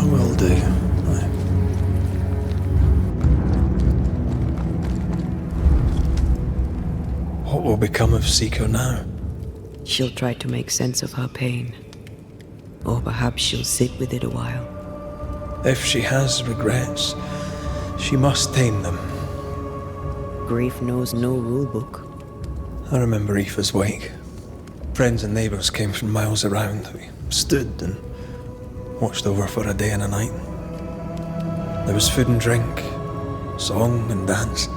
will do. What will become of Seeker now? She'll try to make sense of her pain. Or perhaps she'll sit with it a while. If she has regrets, she must tame them. Grief knows no rule book. I remember Aoife's wake. Friends and neighbours came from miles around. We stood and watched over for a day and a night. There was food and drink, song and dance.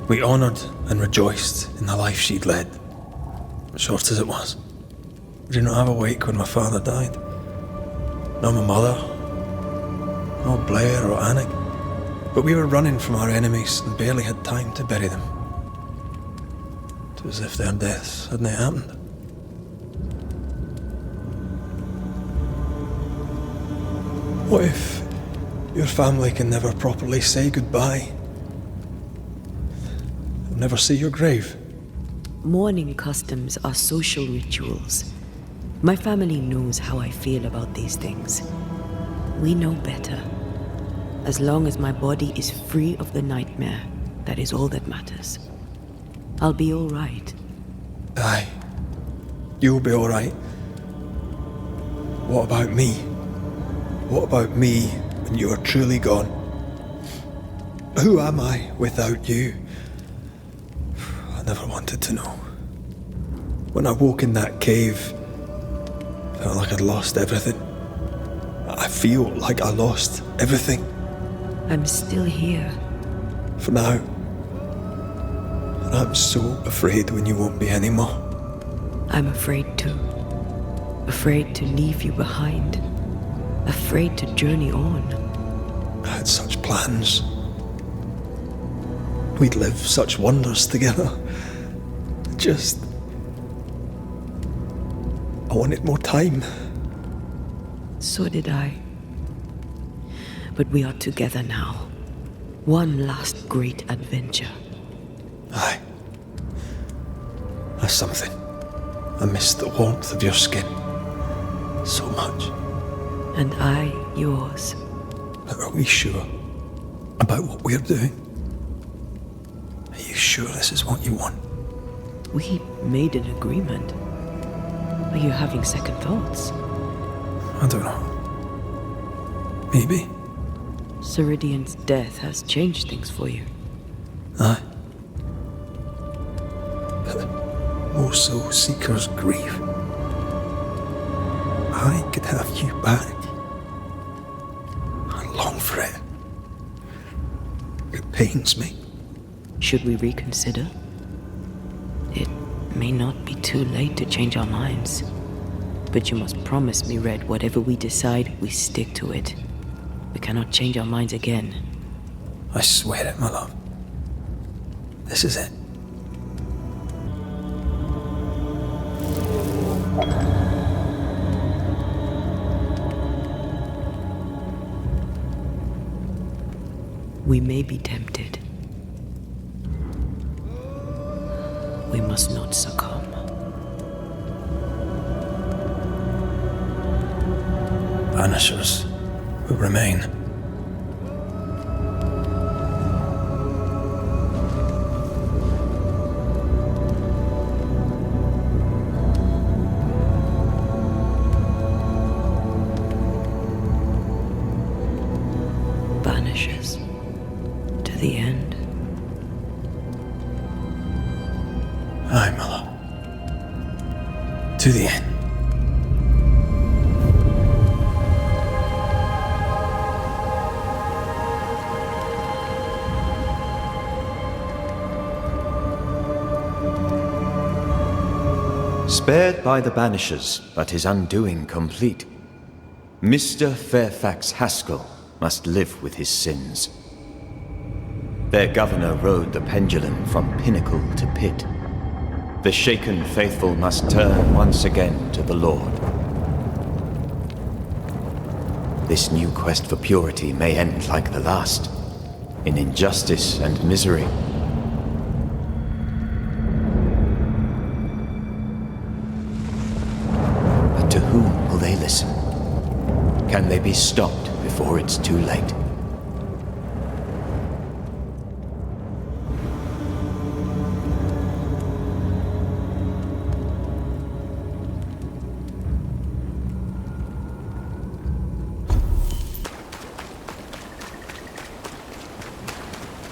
We honoured and rejoiced in the life she'd led, short as it was. I did not have a wake when my father died. Nor my mother, nor Blair or Anik. But we were running from our enemies and barely had time to bury them. It was as if their deaths hadn't happened. What if your family can never properly say goodbye? They'll never see your grave. Mourning customs are social rituals. My family knows how I feel about these things. We know better. As long as my body is free of the nightmare, that is all that matters. I'll be all right. Aye. You'll be all right. What about me? What about me when you are truly gone? Who am I without you? I never wanted to know. When I woke in that cave, I felt like I'd lost everything. I feel like I lost everything. I'm still here. For now. And I'm so afraid when you won't be anymore. I'm afraid too. Afraid to leave you behind. Afraid to journey on. I had such plans. We'd live such wonders together. Just... I wanted more time. So did I. But we are together now. One last great adventure. Aye. That's something. I miss the warmth of your skin. So much. And I, yours. But are we sure about what we're doing? Are you sure this is what you want? We made an agreement. Are you having second thoughts? I don't know. Maybe. Ceridian's death has changed things for you. Aye. But more so Seeker's grief. I could have you back. I long for it. It pains me. Should we reconsider? It may not be too late to change our minds. But you must promise me, Red, whatever we decide, we stick to it. We cannot change our minds again. I swear it, my love. This is it. We may be tempted. We must not succumb. Banishers will remain. Banishers. To the end. Aye, my love. To the end. Spared by the Banishers, but his undoing complete, Mr. Fairfax Haskell must live with his sins. Their governor rode the pendulum from pinnacle to pit. The shaken faithful must turn once again to the Lord. This new quest for purity may end like the last, in injustice and misery. But to whom will they listen? Can they be stopped before it's too late?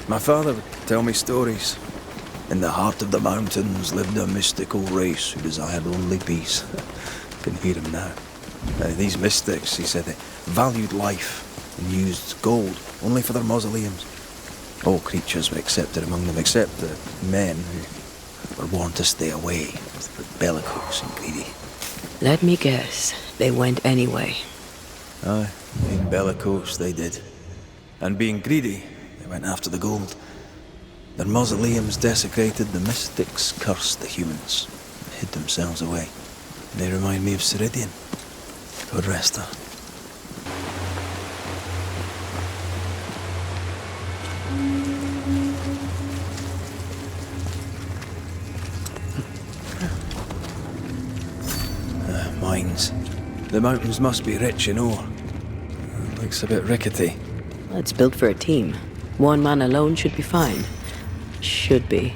My father would tell me stories. In the heart of the mountains lived a mystical race who desired only peace. Can hear him now. These mystics, he said, valued life and used gold only for their mausoleums. All creatures were accepted among them, except the men who were born to stay away, bellicose and greedy. Let me guess, they went anyway. Aye, being bellicose they did. And being greedy, they went after the gold. Their mausoleums desecrated, the mystics cursed the humans, and hid themselves away. They remind me of Ceridian. God rest her. Mines. The mountains must be rich in ore. Looks a bit rickety. It's built for a team. One man alone should be fine. Should be.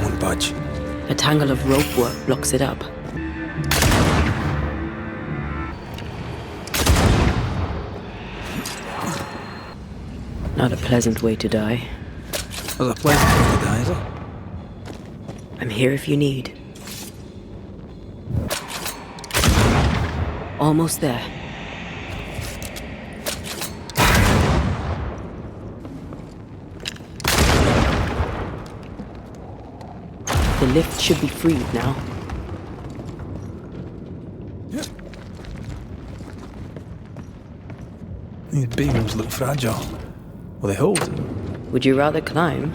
Won't budge. A tangle of rope work blocks it up. Not a pleasant way to die. There's a pleasant way to die, is there? I'm here if you need. Almost there. The lift should be freed now. These beams look fragile. Will they hold? Would you rather climb?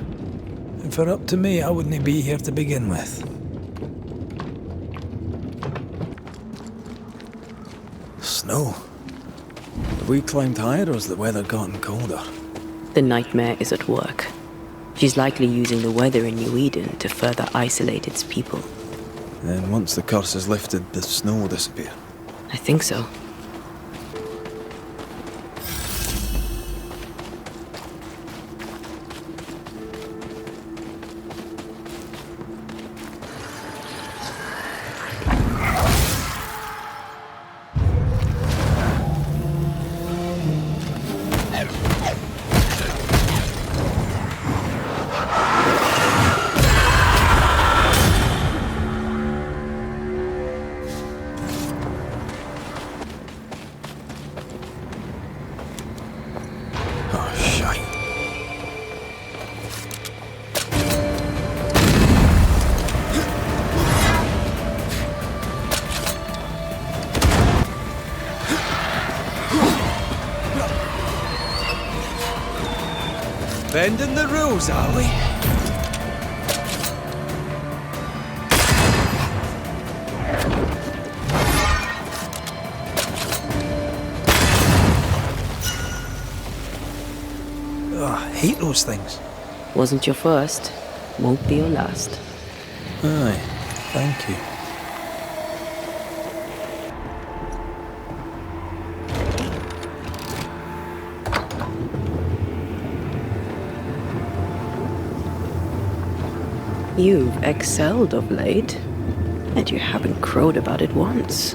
If it were up to me, I wouldn't be here to begin with. Snow. Have we climbed higher, or has the weather gotten colder? The nightmare is at work. She's likely using the weather in New Eden to further isolate its people. Then once the curse is lifted, the snow will disappear. I think so. Bending the rules, are we? Oh, I hate those things. Wasn't your first, won't be your last. Aye, thank you. You've excelled of late, and you haven't crowed about it once.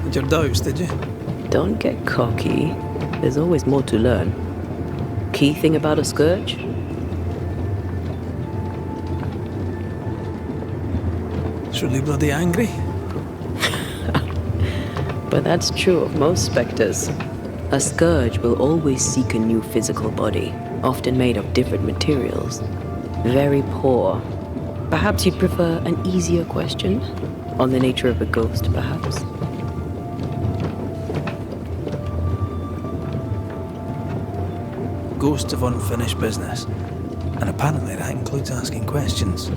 Had your doubts, did you? Don't get cocky. There's always more to learn. Key thing about a scourge? It's really bloody angry. But that's true of most specters. A scourge will always seek a new physical body, often made of different materials. Very poor. Perhaps you'd prefer an easier question? On the nature of a ghost, perhaps? Ghosts of unfinished business. And apparently that includes asking questions.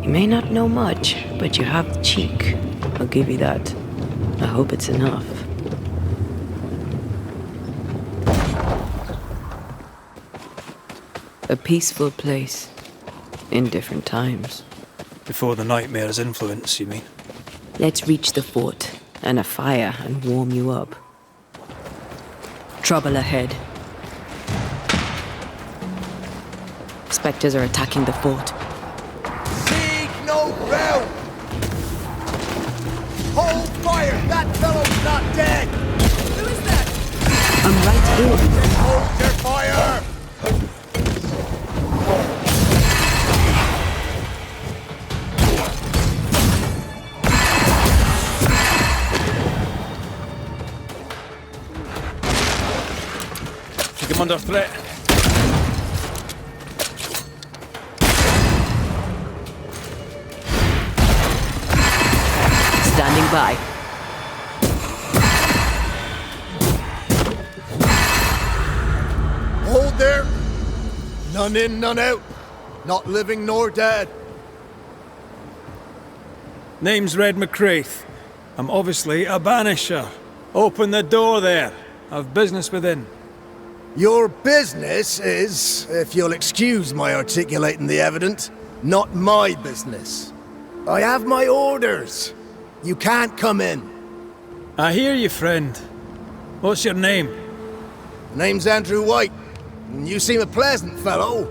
You may not know much, but you have the cheek. I'll give you that. I hope it's enough. A peaceful place. In different times. Before the nightmare's influence, you mean? Let's reach the fort and a fire and warm you up. Trouble ahead. Spectres are attacking the fort. Sieg no bell! Hold fire! That fellow's not dead! Who is that? I'm right here. Hold your fire! Take him under threat. Standing by. Hold there! None in, none out. Not living nor dead. Name's Red McCraith. I'm obviously a Banisher. Open the door there. I've business within. Your business is, if you'll excuse my articulating the evident, not my business. I have my orders. You can't come in. I hear you, friend. What's your name? Name's Andrew White, and you seem a pleasant fellow.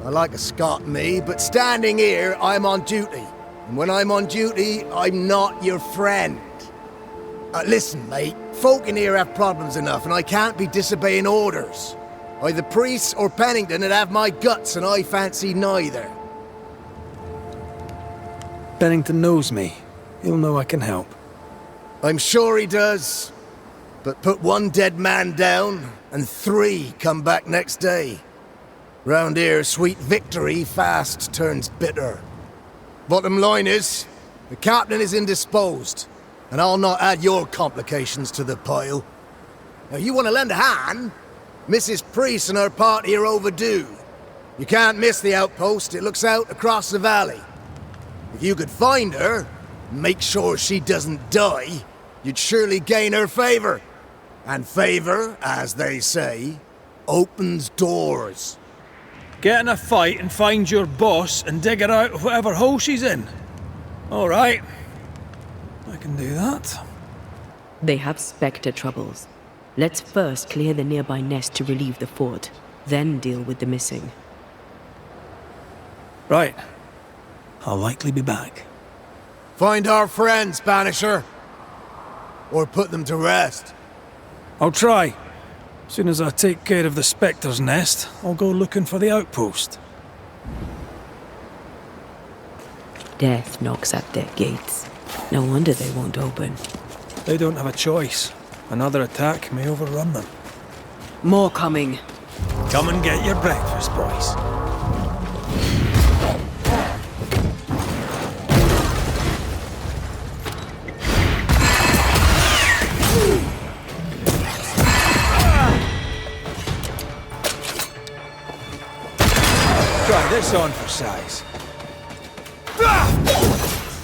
I like a Scot, me, but standing here, I'm on duty. And when I'm on duty, I'm not your friend. Listen, mate, folk in here have problems enough, and I can't be disobeying orders. Either priests or Pennington would have my guts, and I fancy neither. Bennington knows me. He'll know I can help. I'm sure he does. But put one dead man down, and 3 come back next day. Round here, sweet victory fast turns bitter. Bottom line is, the captain is indisposed, and I'll not add your complications to the pile. Now, you want to lend a hand? Mrs. Priest and her party are overdue. You can't miss the outpost, it looks out across the valley. If you could find her, make sure she doesn't die, you'd surely gain her favor. And favor, as they say, opens doors. Get in a fight and find your boss and dig her out of whatever hole she's in. All right. I can do that. They have Spectre troubles. Let's first clear the nearby nest to relieve the fort, then deal with the missing. Right. I'll likely be back. Find our friends, Banisher. Or put them to rest. I'll try. As soon as I take care of the Spectre's nest, I'll go looking for the outpost. Death knocks at their gates. No wonder they won't open. They don't have a choice. Another attack may overrun them. More coming. Come and get your breakfast, boys. Try this on for size.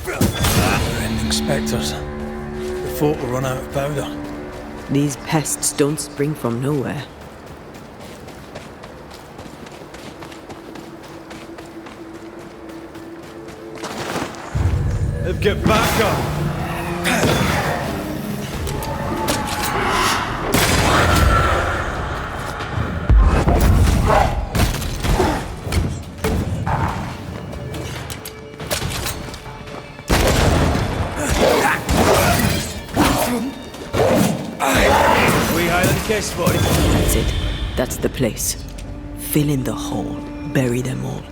We're ending Spectres. The fort will run out of powder. These pests don't spring from nowhere. They've get back up. That's it. That's the place. Fill in the hole. Bury them all.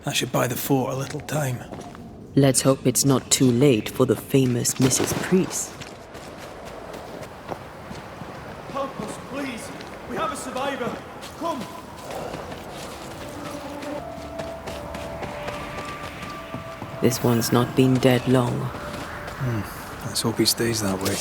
That should buy the fort a little time. Let's hope it's not too late for the famous Mrs. Priest. Help us, please! We have a survivor! Come! This one's not been dead long. Let's hope he stays that way.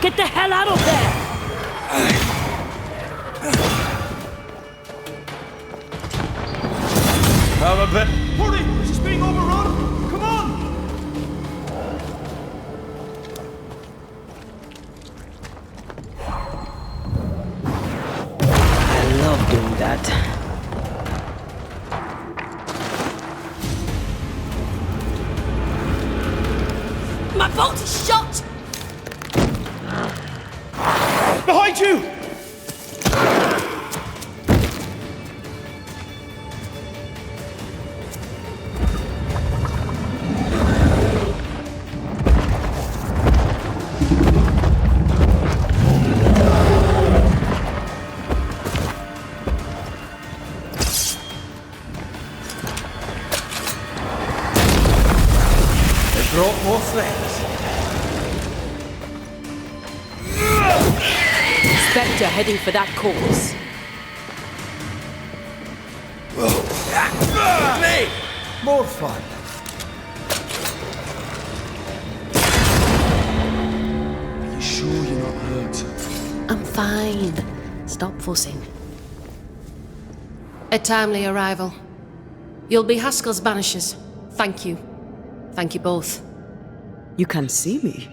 Get the hell out of there! I'm a bit... Hurry! This is being overrun! Come on! I love doing that. My boat is shot! Behind you! Brought more friends. Spectre heading for that course. Me! More fun. Are you sure you're not hurt? I'm fine. Stop fussing. A timely arrival. You'll be Haskell's Banishers. Thank you. Thank you both. You can see me.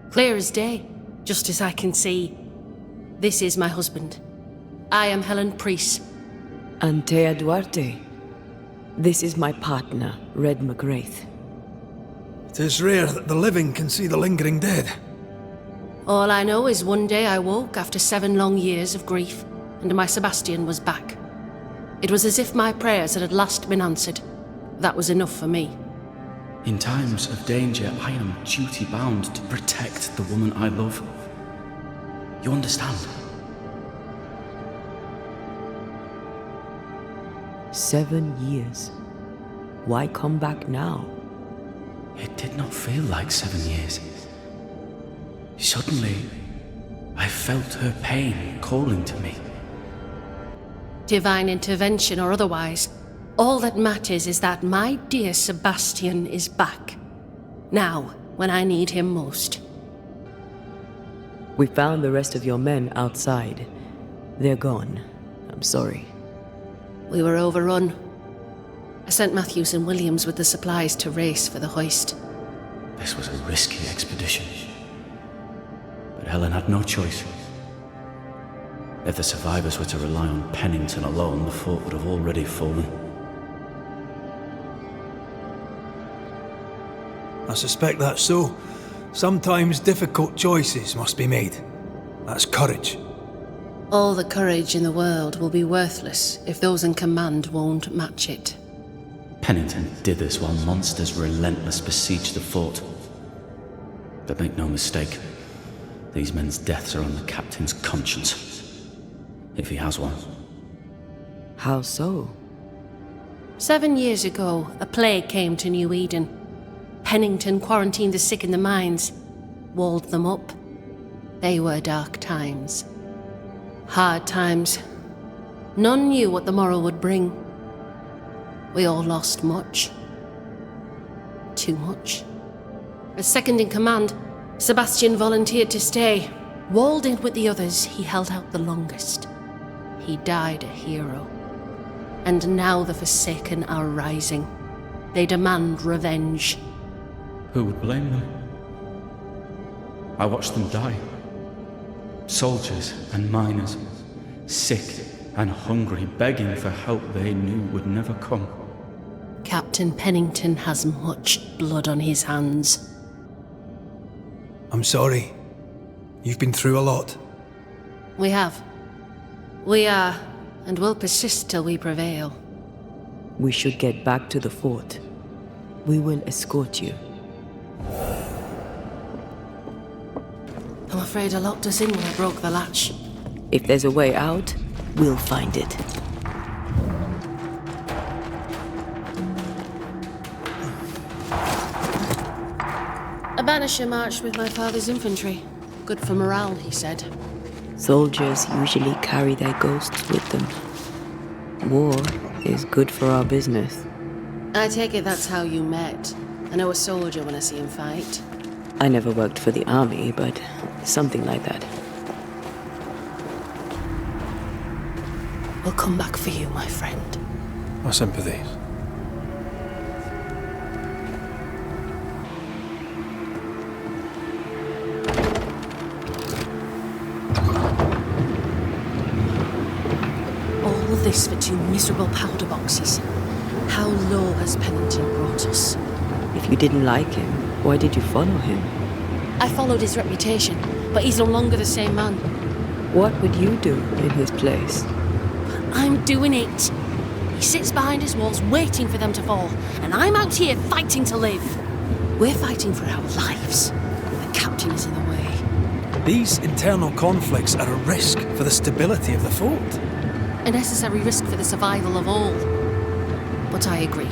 Clear as day, just as I can see. This is my husband. I am Helen Priest. Antea Duarte. This is my partner, Red McGrath. It is rare that the living can see the lingering dead. All I know is one day I woke after 7 long years of grief, and my Sebastian was back. It was as if my prayers had at last been answered. That was enough for me. In times of danger, I am duty-bound to protect the woman I love. You understand? 7 years. Why come back now? It did not feel like 7 years. Suddenly, I felt her pain calling to me. Divine intervention or otherwise, all that matters is that my dear Sebastian is back. Now, when I need him most. We found the rest of your men outside. They're gone. I'm sorry. We were overrun. I sent Matthews and Williams with the supplies to race for the hoist. This was a risky expedition. But Helen had no choice. If the survivors were to rely on Pennington alone, the fort would have already fallen. I suspect that's so. Sometimes difficult choices must be made. That's courage. All the courage in the world will be worthless if those in command won't match it. Pennington did this while monsters relentless besieged the fort. But make no mistake, these men's deaths are on the captain's conscience. If he has one. How so? 7 years ago, a plague came to New Eden. Pennington quarantined the sick in the mines, walled them up. They were dark times. Hard times. None knew what the morrow would bring. We all lost much. Too much. As second in command, Sebastian volunteered to stay. Walled in with the others, he held out the longest. He died a hero. And now the Forsaken are rising. They demand revenge. Who would blame them? I watched them die. Soldiers and miners, sick and hungry, begging for help they knew would never come. Captain Pennington has much blood on his hands. I'm sorry. You've been through a lot. We have. We are, and will persist till we prevail. We should get back to the fort. We will escort you. I'm afraid I locked us in when I broke the latch. If there's a way out, we'll find it. A banisher marched with my father's infantry. Good for morale, he said. Soldiers usually carry their ghosts with them. War is good for our business. I take it that's how you met. I know a soldier when I see him fight. I never worked for the army, but something like that. We'll come back for you, my friend. My sympathies. All this for 2 miserable powder boxes. How low has Pennington brought us? If you didn't like him, why did you follow him? I followed his reputation, but he's no longer the same man. What would you do in his place? I'm doing it. He sits behind his walls waiting for them to fall, and I'm out here fighting to live. We're fighting for our lives. The captain is in the way. These internal conflicts are a risk for the stability of the fort. A necessary risk for the survival of all. But I agree.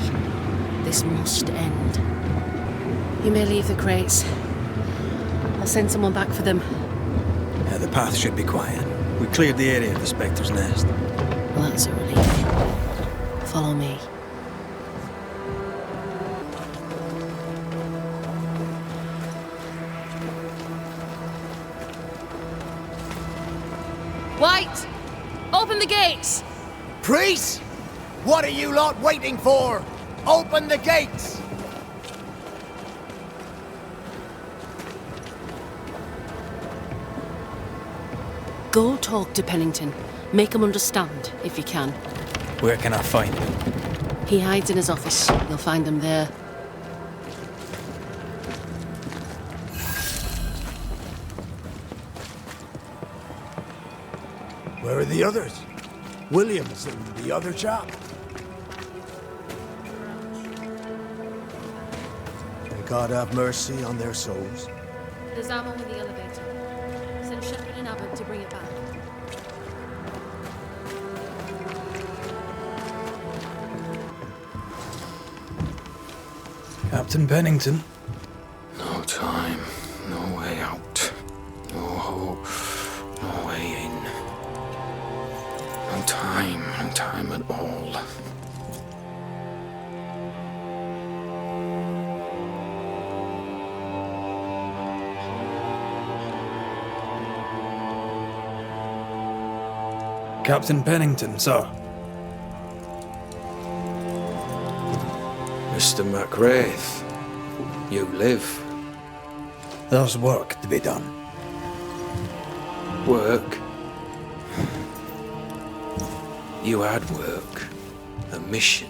This must end. You may leave the crates. I'll send someone back for them. Yeah, the path should be quiet. We cleared the area of the Spectre's nest. Well, that's a relief. Follow me. White! Open the gates! Priest! What are you lot waiting for? Open the gates! Go talk to Pennington. Make him understand, if you can. Where can I find him? He hides in his office. You'll find him there. Where are the others? Williams and the other chap? May God have mercy on their souls. There's ammo in the elevator. Send Shepard and Abbott to bring it back. Captain Pennington. No time, no way out. No hope, no way in. No time at all. Captain Pennington, sir. Mr. McWraith, you live. There's work to be done. Work? You had work. A mission.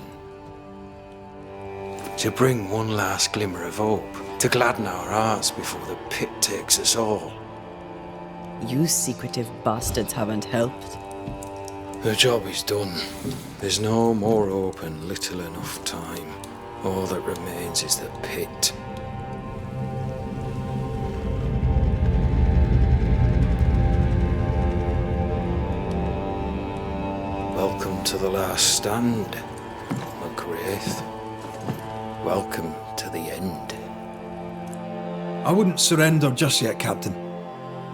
To bring one last glimmer of hope. To gladden our hearts before the pit takes us all. You secretive bastards haven't helped. The job is done. There's no more hope and little enough time. All that remains is the pit. Welcome to the last stand, McWraith. Welcome to the end. I wouldn't surrender just yet, Captain.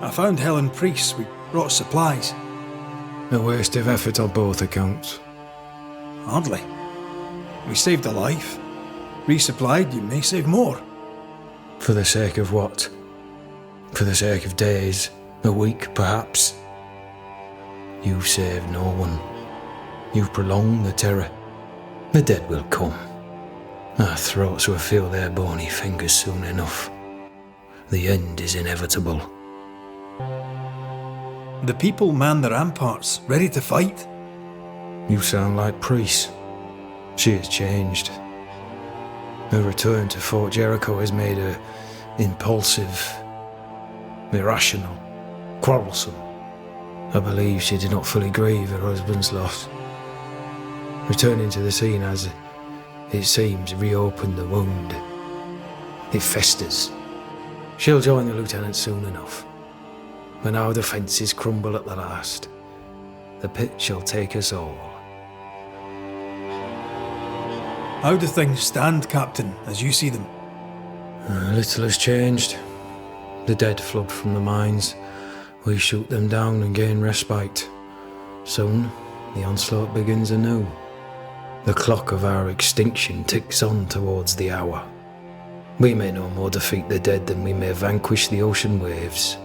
I found Helen Priest. We brought supplies. A waste of effort on both accounts. Hardly. We saved a life. Resupplied, you may save more. For the sake of what? For the sake of days, a week perhaps? You've saved no one. You've prolonged the terror. The dead will come. Our throats will feel their bony fingers soon enough. The end is inevitable. The people man the ramparts, ready to fight. You sound like Priest. She has changed. Her return to Fort Jericho has made her impulsive, irrational, quarrelsome. I believe she did not fully grieve her husband's loss. Returning to the scene has, it seems, reopened the wound. It festers. She'll join the lieutenant soon enough. When our defences crumble at the last, the pit shall take us all. How do things stand, Captain, as you see them? Little has changed. The dead flood from the mines. We shoot them down and gain respite. Soon, the onslaught begins anew. The clock of our extinction ticks on towards the hour. We may no more defeat the dead than we may vanquish the ocean waves.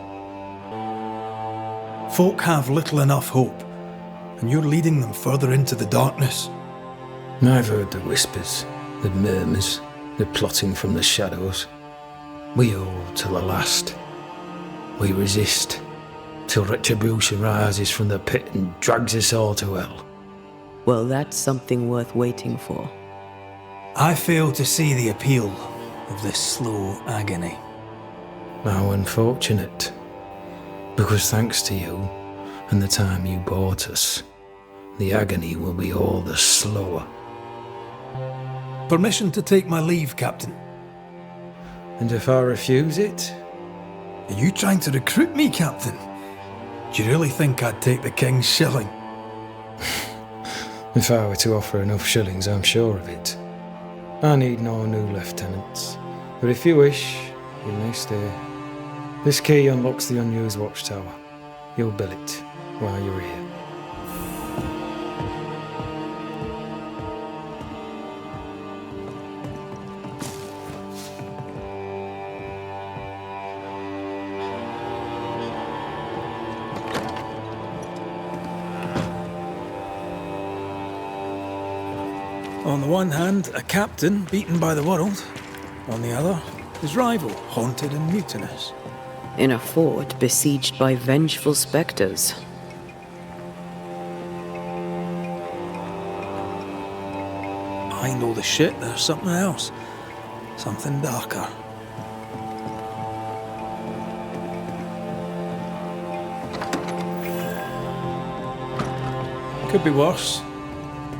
Folk have little enough hope, and you're leading them further into the darkness. I've heard the whispers, the murmurs, the plotting from the shadows. We hold till the last. We resist, till retribution rises from the pit and drags us all to hell. Well, that's something worth waiting for. I fail to see the appeal of this slow agony. How unfortunate. Because thanks to you, and the time you bought us, the agony will be all the slower. Permission to take my leave, Captain. And if I refuse it? Are you trying to recruit me, Captain? Do you really think I'd take the King's shilling? If I were to offer enough shillings, I'm sure of it. I need no new lieutenants. But if you wish, you may stay. This key unlocks the unused watchtower. You'll bill it while you're here. On the one hand, a captain beaten by the world. On the other, his rival, haunted and mutinous. In a fort besieged by vengeful spectres. Behind all the shit, there's something else. Something darker. Could be worse.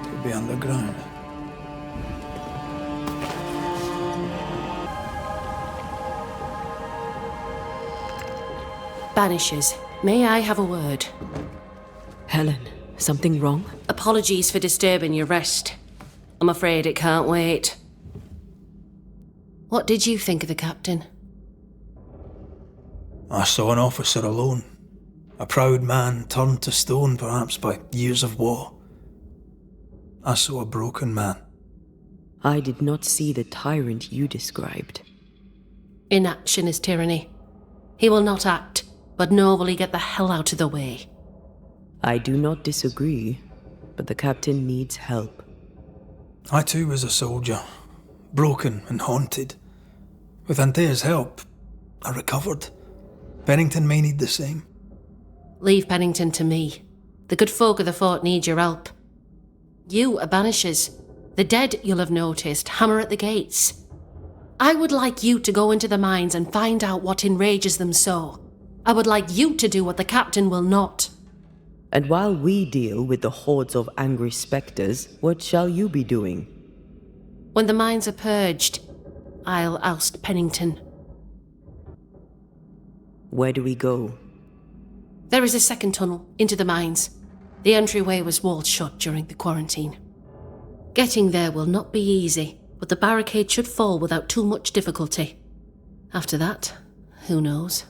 Could be underground. Banishers, may I have a word? Helen, something wrong? Apologies for disturbing your rest. I'm afraid it can't wait. What did you think of the captain? I saw an officer alone. A proud man turned to stone, perhaps by years of war. I saw a broken man. I did not see the tyrant you described. Inaction is tyranny. He will not act, but nor will he get the hell out of the way. I do not disagree, but the captain needs help. I too was a soldier, broken and haunted. With Antea's help, I recovered. Pennington may need the same. Leave Pennington to me. The good folk of the fort need your help. You are Banishers. The dead, you'll have noticed, hammer at the gates. I would like you to go into the mines and find out what enrages them so. I would like you to do what the captain will not. And while we deal with the hordes of angry spectres, what shall you be doing? When the mines are purged, I'll oust Pennington. Where do we go? There is a second tunnel into the mines. The entryway was walled shut during the quarantine. Getting there will not be easy, but the barricade should fall without too much difficulty. After that, who knows?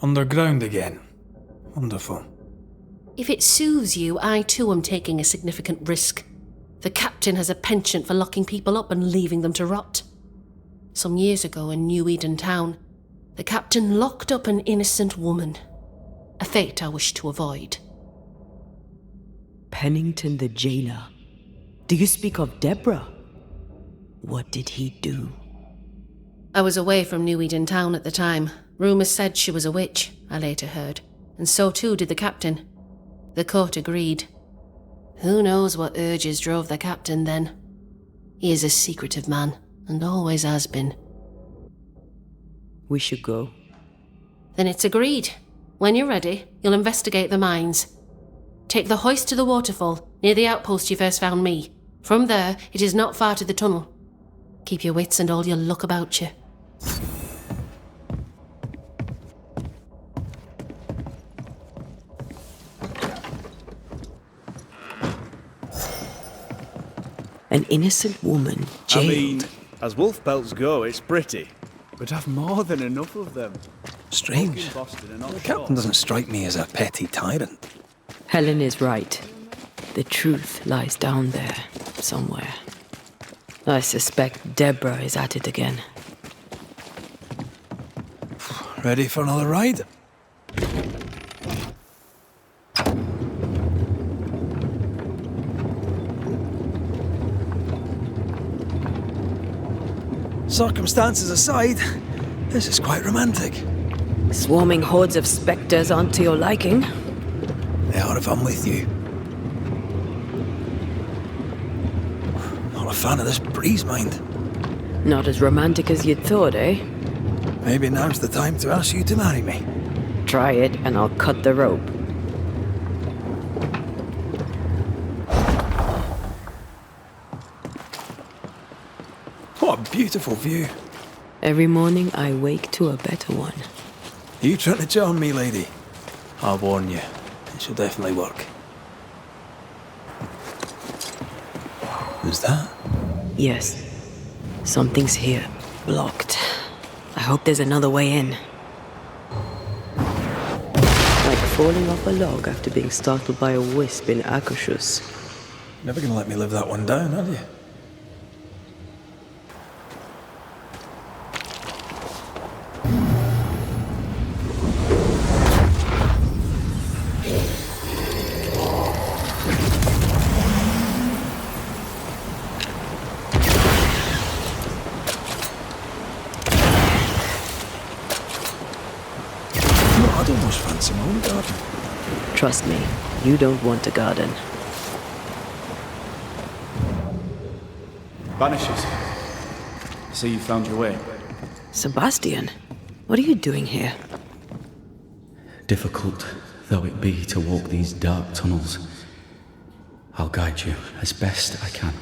Underground again. Wonderful. If it soothes you, I too am taking a significant risk. The captain has a penchant for locking people up and leaving them to rot. Some years ago in New Eden town, the captain locked up an innocent woman. A fate I wish to avoid. Pennington the jailer. Do you speak of Deborah? What did he do? I was away from New Eden town at the time. Rumours said she was a witch, I later heard, and so too did the captain. The court agreed. Who knows what urges drove the captain then? He is a secretive man, and always has been. We should go. Then it's agreed. When you're ready, you'll investigate the mines. Take the hoist to the waterfall, near the outpost you first found me. From there, it is not far to the tunnel. Keep your wits and all your luck about you. An innocent woman jailed. I mean, as wolf pelts go, it's pretty. But I've more than enough of them. Strange. The captain doesn't strike me as a petty tyrant. Helen is right. The truth lies down there, somewhere. I suspect Deborah is at it again. Ready for another ride? Circumstances aside, this is quite romantic. Swarming hordes of spectres aren't to your liking. They are if I'm with you. Not a fan of this breeze, mind. Not as romantic as you'd thought, eh? Maybe now's the time to ask you to marry me. Try it and I'll cut the rope. What a beautiful view. Every morning I wake to a better one. You trying to charm me, lady? I'll warn you, it should definitely work. Who's that? Yes. Something's here. Blocked. I hope there's another way in. Like falling off a log after being startled by a wisp in Akershus. Never gonna let me live that one down, are you? I'd almost fancy my own garden. Trust me, you don't want a garden. Banishers. I see you found your way. Sebastian, what are you doing here? Difficult though it be to walk these dark tunnels, I'll guide you as best I can.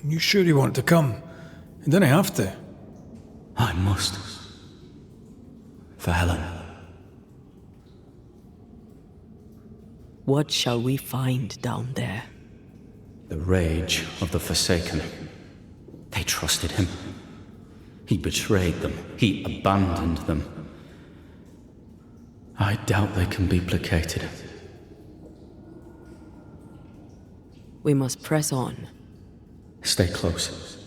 You sure you want to come? You didn't have to. I must. For Helen. What shall we find down there? The rage of the Forsaken. They trusted him. He betrayed them. He abandoned them. I doubt they can be placated. We must press on. Stay close.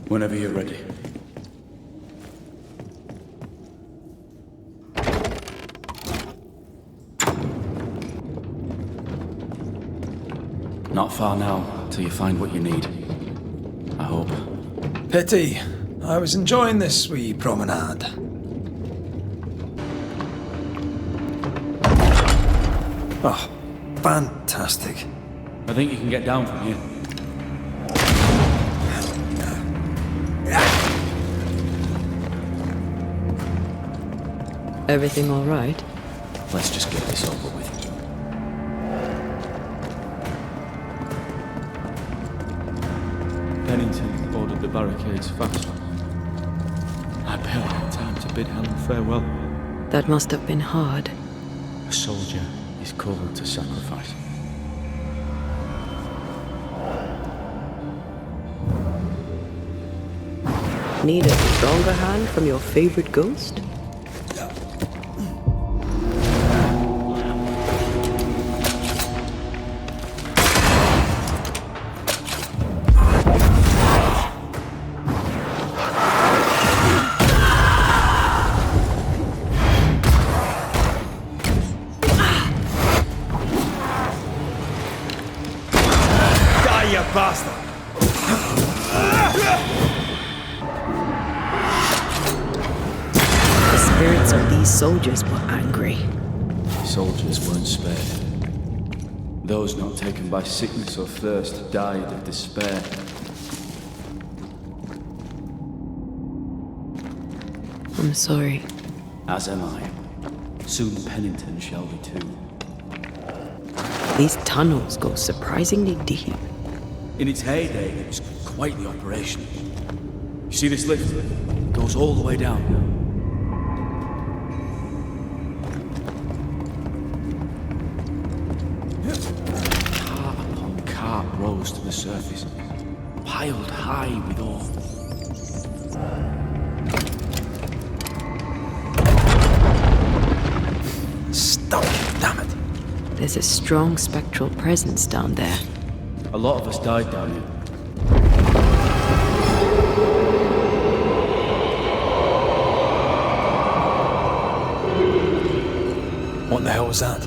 Whenever you're ready. Not far now, till you find what you need. I hope. Pity. I was enjoying this wee promenade. Oh, fantastic. I think you can get down from here. Everything all right? Let's just get this over with. Pennington ordered the barricades fast. I barely had time to bid Helen farewell. That must have been hard. A soldier is called to sacrifice. Need a stronger hand from your favorite ghost? Die, you bastard! The spirits of these soldiers were angry. Soldiers weren't spared. Those not taken by sickness or thirst died of despair. I'm sorry. As am I. Soon Pennington shall be too. These tunnels go surprisingly deep. In its heyday, it was quite the operation. You see this lift? It goes all the way down. Cart upon cart rose to the surface, piled high with ore. Stuck, damn it. There's a strong spectral presence down there. A lot of us died down here. What the hell was that?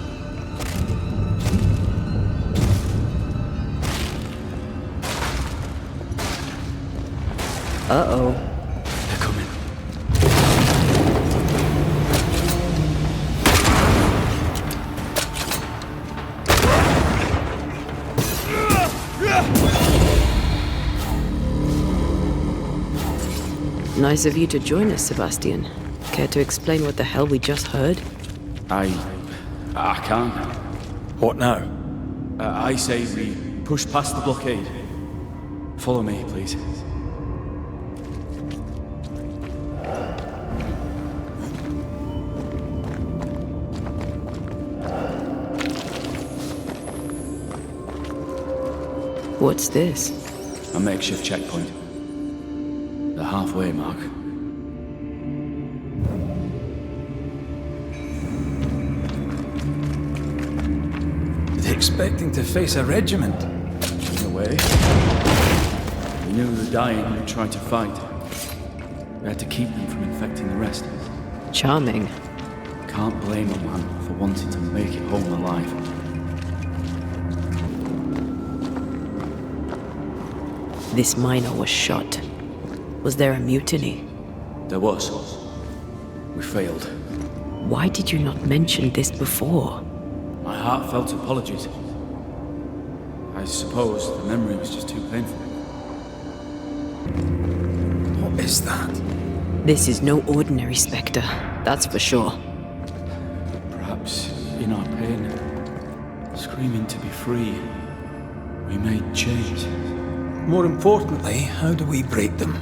Uh-oh. They're coming. Nice of you to join us, Sebastian. Care to explain what the hell we just heard? I can't. What now? I say we push past the blockade. Follow me, please. What's this? A makeshift checkpoint. The halfway mark. They expecting to face a regiment? In a way. We knew the dying who tried to fight. We had to keep them from infecting the rest. Charming. Can't blame a man for wanting to make it home alive. This miner was shot. Was there a mutiny? There was. We failed. Why did you not mention this before? My heartfelt apologies. I suppose the memory was just too painful. What is that? This is no ordinary spectre, that's for sure. Perhaps in our pain, screaming to be free, we made change. More importantly, how do we break them?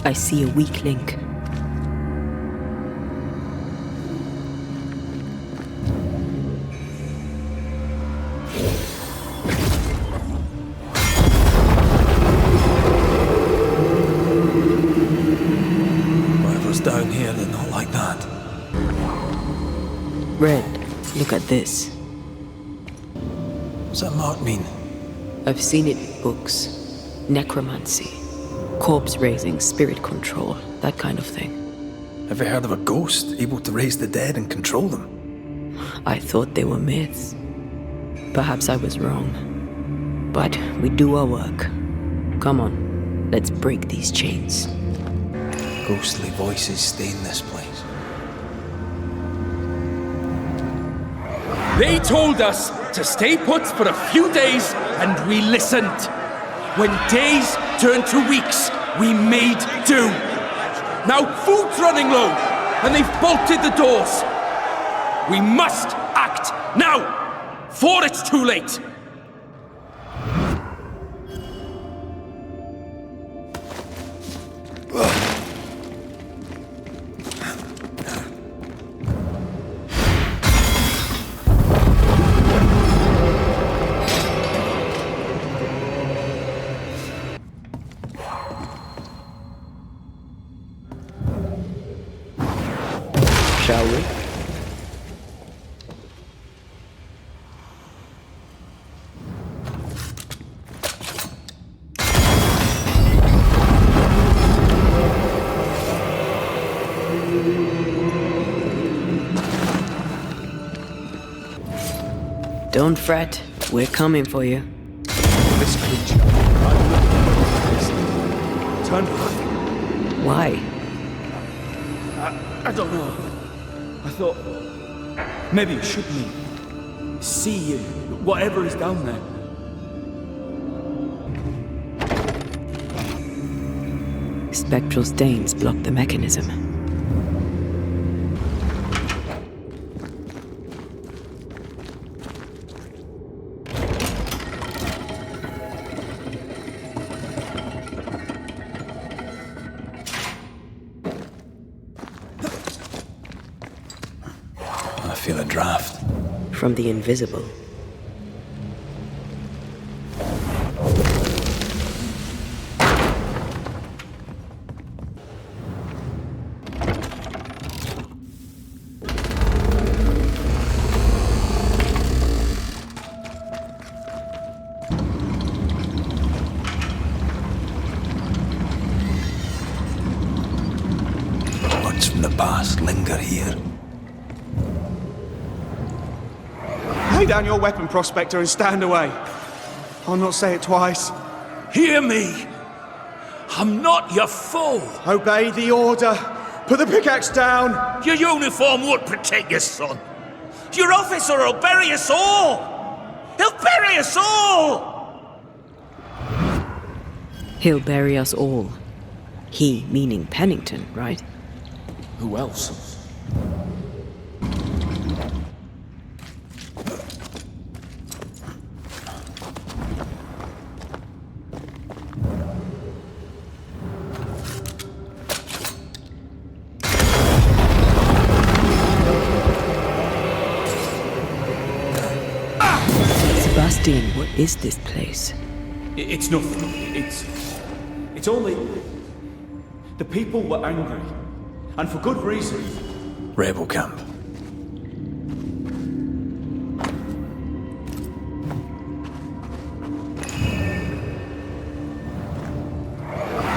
I see a weak link. Whatever's down here, they're not like that. Red, look at this. What's that mark mean? I've seen it in books. Necromancy. Corpse raising, spirit control, that kind of thing. Have you heard of a ghost able to raise the dead and control them? I thought they were myths. Perhaps I was wrong. But we do our work. Come on, let's break these chains. Ghostly voices stain this place. They told us to stay put for a few days, and we listened. When days turned to weeks, we made do. Now food's running low, and they've bolted the doors. We must act now, for it's too late. Shall we? Don't fret, we're coming for you. This creature. Turn back. Why? I don't know. I thought maybe you should see whatever is down there. Spectral stains block the mechanism. I feel a draft. From the invisible. Words from the past linger here. Lay down your weapon, Prospector, and stand away. I'll not say it twice. Hear me! I'm not your foe! Obey the order. Put the pickaxe down. Your uniform won't protect your son. Your officer will bury us all! He'll bury us all! He'll bury us all. He meaning Pennington, right? Who else? Sebastian, what is this place? It's nothing. It's only... The people were angry. And for good reason. Rebel camp.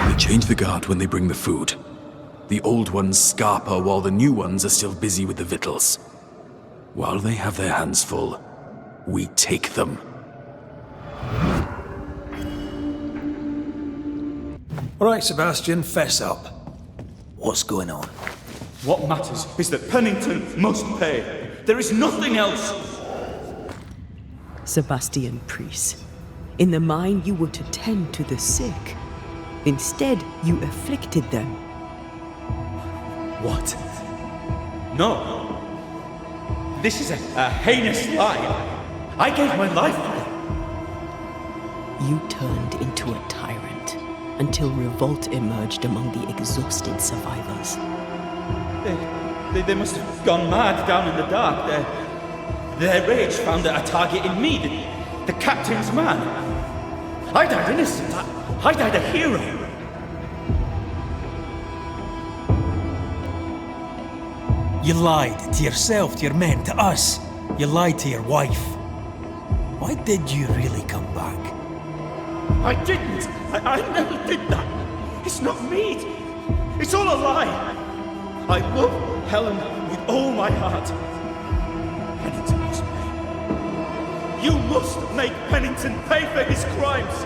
They change the guard when they bring the food. The old ones scarper while the new ones are still busy with the victuals. While they have their hands full, we take them. All right, Sebastian, fess up. What's going on? What matters is that Pennington must pay. There is nothing else. Sebastian Priest. In the mine, you were to tend to the sick. Instead, you afflicted them. What? No. This is a heinous lie. I gave my life for it. You turned into a tyrant until revolt emerged among the exhausted survivors. They must have gone mad down in the dark. Their rage found a target in me, the captain's man. I died innocent. I died a hero. You lied to yourself, to your men, to us. You lied to your wife. Why did you really come back? I didn't. I never did that. It's not me. It's all a lie. I love Helen with all my heart. Pennington must pay. You must make Pennington pay for his crimes.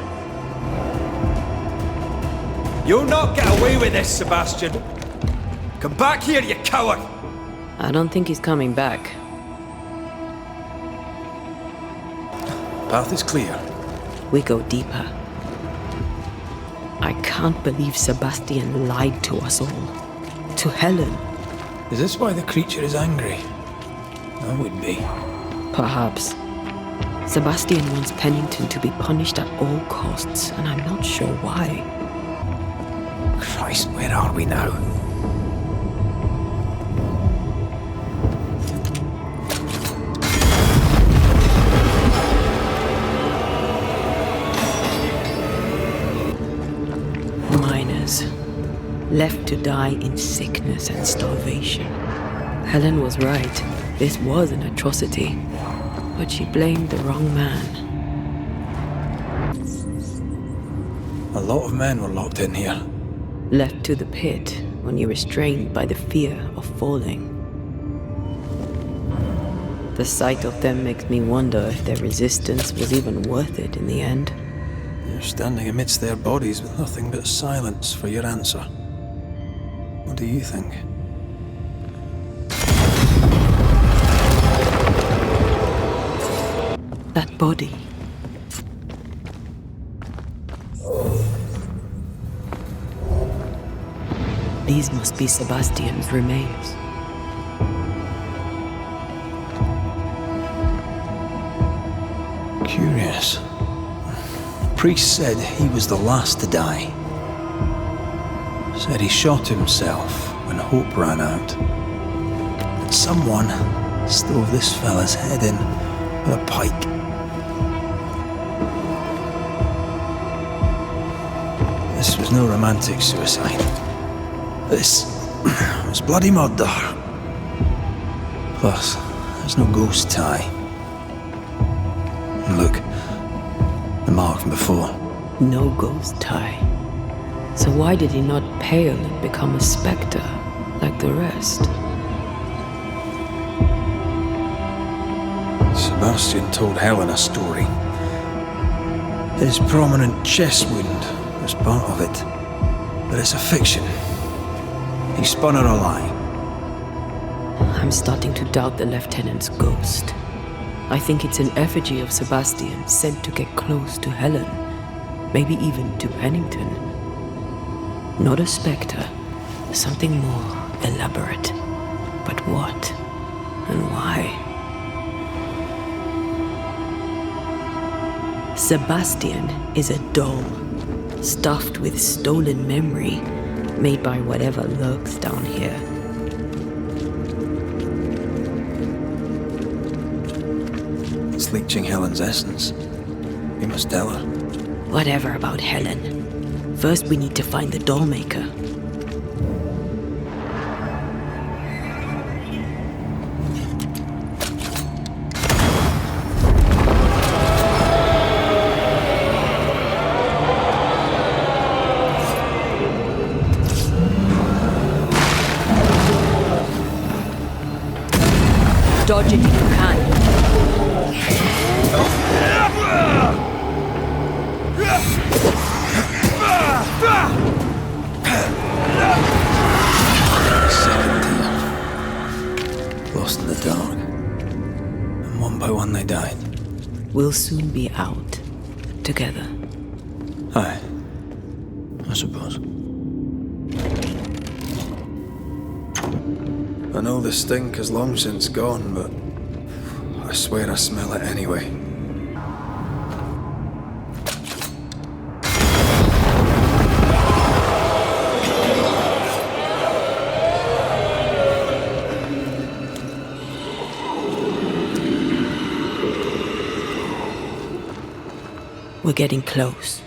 You'll not get away with this, Sebastian. Come back here, you coward! I don't think he's coming back. Path is clear. We go deeper. I can't believe Sebastian lied to us all. To Helen. Is this why the creature is angry? That would be. Perhaps. Sebastian wants Pennington to be punished at all costs, and I'm not sure why. Christ, where are we now? Miners. Left to die in sickness and starvation. Helen was right. This was an atrocity. But she blamed the wrong man. A lot of men were locked in here. Left to the pit, only restrained by the fear of falling. The sight of them makes me wonder if their resistance was even worth it in the end. You're standing amidst their bodies with nothing but silence for your answer. What do you think? That body. These must be Sebastian's remains. Curious. The priest said he was the last to die. Said he shot himself when hope ran out. That someone stove this fella's head in with a pike. This was no romantic suicide. This was bloody murder. Plus, there's no ghost tie. And look, the mark from before. No ghost tie. So why did he not pale and become a spectre like the rest? Sebastian told Helen a story. His prominent chest wound was part of it. But it's a fiction. He spun her a lie. I'm starting to doubt the Lieutenant's ghost. I think it's an effigy of Sebastian sent to get close to Helen. Maybe even to Pennington. Not a spectre. Something more elaborate. But what? And why? Sebastian is a doll, stuffed with stolen memory, made by whatever lurks down here. It's leeching Helen's essence. We must tell her. Whatever about Helen. First we need to find the doll maker. Dodge it if you can. Lost in the dark. And one by one they died. We'll soon be out. Together. Aye. I suppose. I know the stink is long since gone, but I swear I smell it anyway. We're getting close.